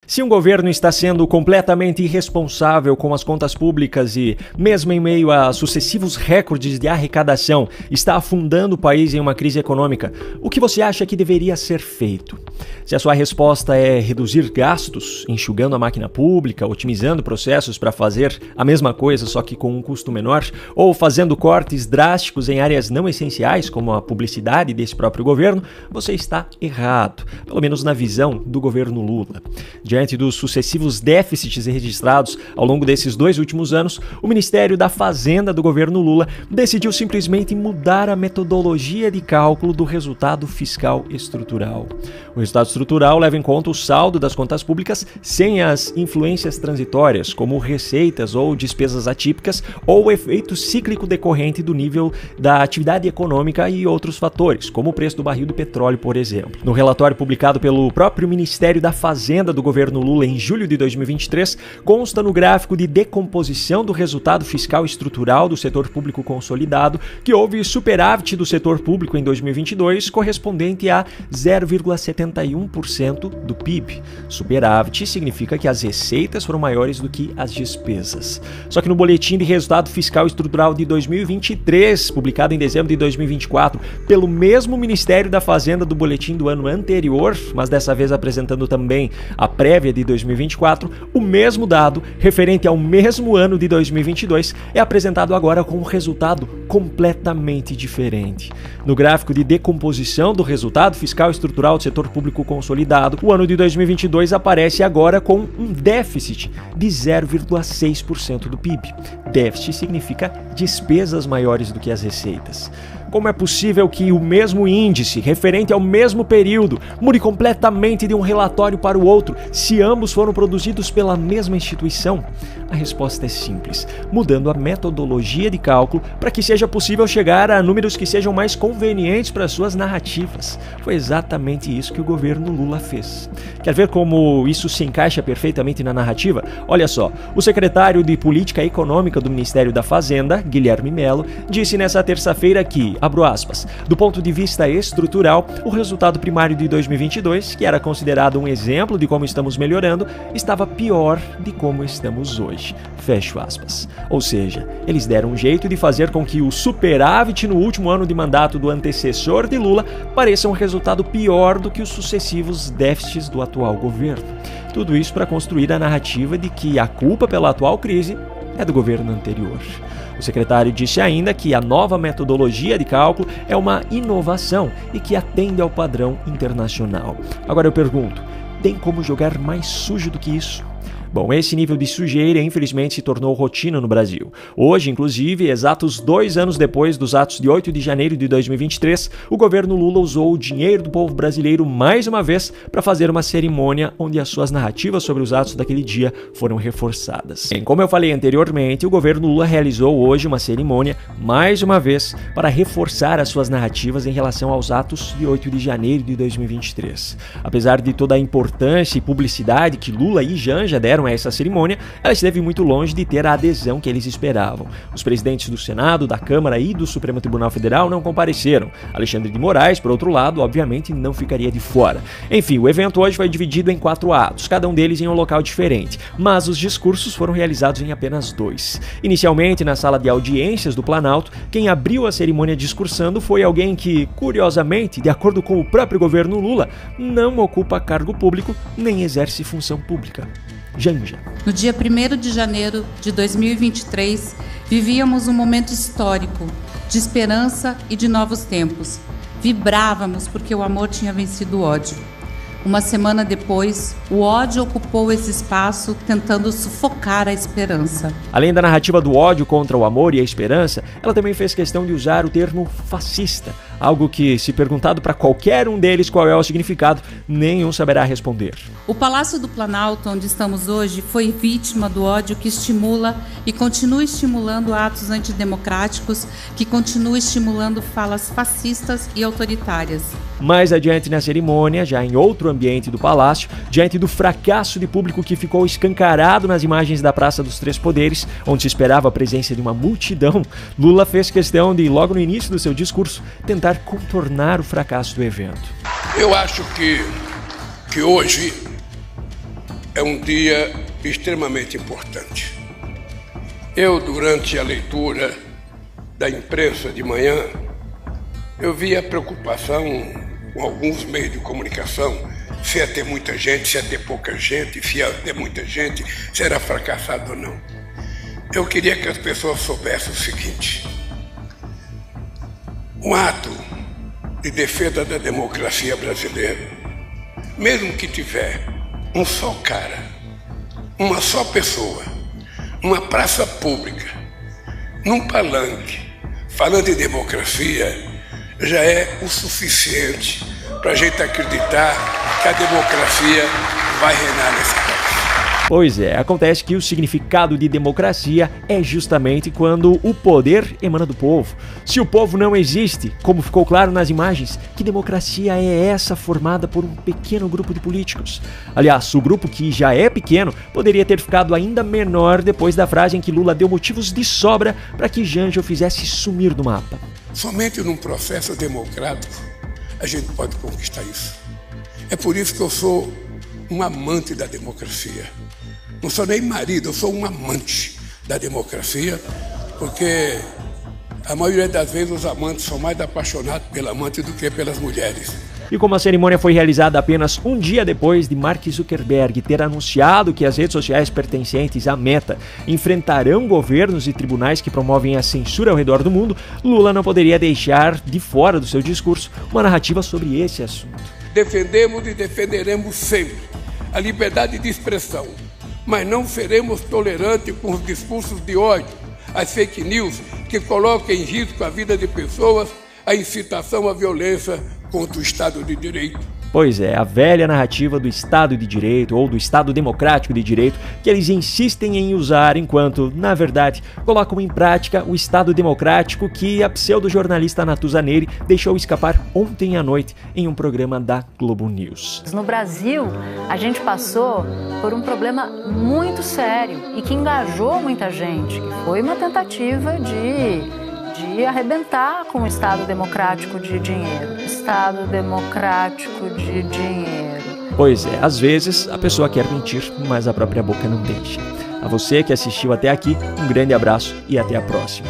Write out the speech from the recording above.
Se um governo está sendo completamente irresponsável com as contas públicas e, mesmo em meio a sucessivos recordes de arrecadação, está afundando o país em uma crise econômica, o que você acha que deveria ser feito? Se a sua resposta é reduzir gastos, enxugando a máquina pública, otimizando processos para fazer a mesma coisa, só que com um custo menor, ou fazendo cortes drásticos em áreas não essenciais, como a publicidade desse próprio governo, você está errado, pelo menos na visão do governo Lula. Diante dos sucessivos déficits registrados ao longo desses 2 últimos anos, o Ministério da Fazenda do governo Lula decidiu simplesmente mudar a metodologia de cálculo do resultado fiscal estrutural. O resultado estrutural leva em conta o saldo das contas públicas sem as influências transitórias, como receitas ou despesas atípicas ou o efeito cíclico decorrente do nível da atividade econômica e outros fatores, como o preço do barril do petróleo, por exemplo. No relatório publicado pelo próprio Ministério da Fazenda do governo Lula em julho de 2023, consta no gráfico de decomposição do resultado fiscal estrutural do setor público consolidado que houve superávit do setor público em 2022 correspondente a 0,71% do PIB. Superávit significa que as receitas foram maiores do que as despesas. Só que no boletim de resultado fiscal estrutural de 2023, publicado em dezembro de 2024, pelo mesmo Ministério da Fazenda do boletim do ano anterior, mas dessa vez apresentando também a prévia de 2024, o mesmo dado, referente ao mesmo ano de 2022, é apresentado agora com um resultado completamente diferente. No gráfico de decomposição do resultado fiscal estrutural do setor público consolidado, o ano de 2022 aparece agora com um déficit de 0,6% do PIB. Déficit significa despesas maiores do que as receitas. Como é possível que o mesmo índice, referente ao mesmo período, mude completamente de um relatório para o outro, se ambos foram produzidos pela mesma instituição? A resposta é simples, mudando a metodologia de cálculo para que seja possível chegar a números que sejam mais convenientes para suas narrativas. Foi exatamente isso que o governo Lula fez. Quer ver como isso se encaixa perfeitamente na narrativa? Olha só, o secretário de Política Econômica do Ministério da Fazenda, Guilherme Mello, disse nessa terça-feira que, abro aspas, do ponto de vista estrutural, o resultado primário de 2022, que era considerado um exemplo de como estamos melhorando, estava pior de como estamos hoje. Fecho aspas. Ou seja, eles deram um jeito de fazer com que o superávit no último ano de mandato do antecessor de Lula pareça um resultado pior do que os sucessivos déficits do atual governo. Tudo isso para construir a narrativa de que a culpa pela atual crise é do governo anterior. O secretário disse ainda que a nova metodologia de cálculo é uma inovação e que atende ao padrão internacional. Agora eu pergunto, tem como jogar mais sujo do que isso? Bom, esse nível de sujeira infelizmente se tornou rotina no Brasil. Hoje, inclusive, exatos 2 anos depois dos atos de 8 de janeiro de 2023, o governo Lula usou o dinheiro do povo brasileiro mais uma vez para fazer uma cerimônia onde as suas narrativas sobre os atos daquele dia foram reforçadas. Bem, como eu falei anteriormente, o governo Lula realizou hoje uma cerimônia, mais uma vez, para reforçar as suas narrativas em relação aos atos de 8 de janeiro de 2023. Apesar de toda a importância e publicidade que Lula e Janja deram a essa cerimônia, ela esteve muito longe de ter a adesão que eles esperavam. Os presidentes do Senado, da Câmara e do Supremo Tribunal Federal não compareceram. Alexandre de Moraes, por outro lado, obviamente não ficaria de fora. Enfim, o evento hoje foi dividido em 4 atos, cada um deles em um local diferente, mas os discursos foram realizados em apenas 2. Inicialmente, na sala de audiências do Planalto, quem abriu a cerimônia discursando foi alguém que, curiosamente, de acordo com o próprio governo Lula, não ocupa cargo público nem exerce função pública. Janja. No dia 1º de janeiro de 2023, vivíamos um momento histórico, de esperança e de novos tempos. Vibrávamos porque o amor tinha vencido o ódio. Uma semana depois, o ódio ocupou esse espaço, tentando sufocar a esperança. Além da narrativa do ódio contra o amor e a esperança, ela também fez questão de usar o termo fascista, algo que, se perguntado para qualquer um deles qual é o significado, nenhum saberá responder. O Palácio do Planalto, onde estamos hoje, foi vítima do ódio que estimula e continua estimulando atos antidemocráticos, que continua estimulando falas fascistas e autoritárias. Mais adiante na cerimônia, já em outro ambiente do palácio, diante do fracasso de público que ficou escancarado nas imagens da Praça dos Três Poderes, onde se esperava a presença de uma multidão, Lula fez questão de, logo no início do seu discurso, tentar contornar o fracasso do evento. Eu acho que hoje é um dia extremamente importante. Eu, durante a leitura da imprensa de manhã, eu vi a preocupação com alguns meios de comunicação, se ia ter muita gente, se ia ter pouca gente, se ia ter muita gente, se era fracassado ou não. Eu queria que as pessoas soubessem o seguinte: um ato de defesa da democracia brasileira, mesmo que tiver um só cara, uma só pessoa, numa praça pública, num palanque, falando de democracia, já é o suficiente para a gente acreditar que a democracia vai reinar nesse país. Pois é, acontece que o significado de democracia é justamente quando o poder emana do povo. Se o povo não existe, como ficou claro nas imagens, que democracia é essa formada por um pequeno grupo de políticos? Aliás, o grupo, que já é pequeno, poderia ter ficado ainda menor depois da frase em que Lula deu motivos de sobra para que Janja o fizesse sumir do mapa. Somente num processo democrático a gente pode conquistar isso. É por isso que eu sou um amante da democracia. Não sou nem marido, eu sou um amante da democracia, porque a maioria das vezes os amantes são mais apaixonados pela amante do que pelas mulheres. E como a cerimônia foi realizada apenas um dia depois de Mark Zuckerberg ter anunciado que as redes sociais pertencentes à Meta enfrentarão governos e tribunais que promovem a censura ao redor do mundo, Lula não poderia deixar de fora do seu discurso uma narrativa sobre esse assunto. Defendemos e defenderemos sempre a liberdade de expressão, mas não seremos tolerantes com os discursos de ódio, as fake news que colocam em risco a vida de pessoas, a incitação à violência contra o Estado de Direito. Pois é, a velha narrativa do Estado de Direito ou do Estado Democrático de Direito que eles insistem em usar enquanto, na verdade, colocam em prática o Estado Democrático que a pseudo-jornalista Natuza Neri deixou escapar ontem à noite em um programa da Globo News. No Brasil, a gente passou por um problema muito sério e que engajou muita gente, que foi uma tentativa de arrebentar com o Estado Democrático de Dinheiro. Estado Democrático de Dinheiro. Pois é, às vezes a pessoa quer mentir, mas a própria boca não deixa. A você que assistiu até aqui, um grande abraço e até a próxima.